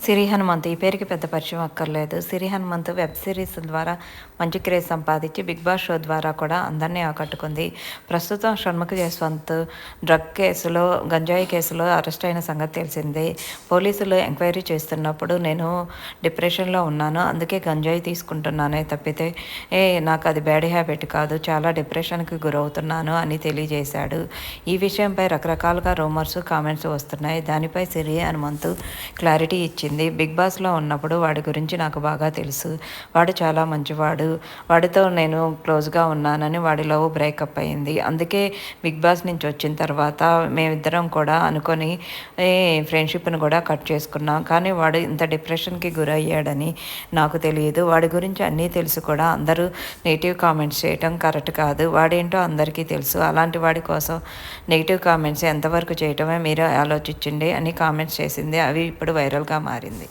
సిరి హనుమంతు ఈ పేరుకి పెద్ద పరిచయం అక్కర్లేదు. సిరి హనుమంతు వెబ్ సిరీస్ ద్వారా మంచి క్రేజ్ సంపాదించి 'బిగ్ బాస్' షో ద్వారా కూడా అందరినీ ఆకట్టుకుంది. ప్రస్తుతం షణ్ముఖ జస్వంత్ డ్రగ్ కేసులో, గంజాయి కేసులో అరెస్ట్ అయిన సంగతి తెలిసిందే. పోలీసులు ఎంక్వైరీ చేస్తున్నప్పుడు నేను డిప్రెషన్‌లో ఉన్నాను. అందుకే గంజాయి తీసుకుంటున్నానే తప్పితే నాకు అది బ్యాడ్ హ్యాబిట్ కాదు. చాలా డిప్రెషన్‌కి గురవుతున్నాను అని తెలియజేశాడు. ఈ విషయంపై రకరకాలుగా రూమర్స్, కామెంట్స్ వస్తున్నాయి. దానిపై సిరి హనుమంతు క్లారిటీ ఇచ్చింది. బిగ్ బాస్‌లో ఉన్నప్పుడు వాడి గురించి నాకు బాగా తెలుసు. వాడు చాలా మంచివాడు. వాడితో నేను క్లోజ్‌గా ఉన్నానని వాడి లవ్ బ్రేకప్ అయింది. అందుకే బిగ్ బాస్ నుంచి వచ్చిన తర్వాత మేమిద్దరం కూడా అనుకోని ఫ్రెండ్‌షిప్‌ని కూడా కట్ చేసుకున్నాం. కానీ వాడు ఇంత డిప్రెషన్‌కి గురయ్యాడని నాకు తెలియదు. వాడి గురించి అన్నీ తెలుసు కూడా అందరూ నెగెటివ్ కామెంట్స్ చేయటం కరెక్ట్ కాదు. వాడేంటో అందరికీ తెలుసు. అలాంటి వాడి కోసం నెగెటివ్ కామెంట్స్ ఎంతవరకు చేయటమే మీరే ఆలోచించండి అని కామెంట్స్ చేసింది. అవి ఇప్పుడు వైరల్‌గా మారింది.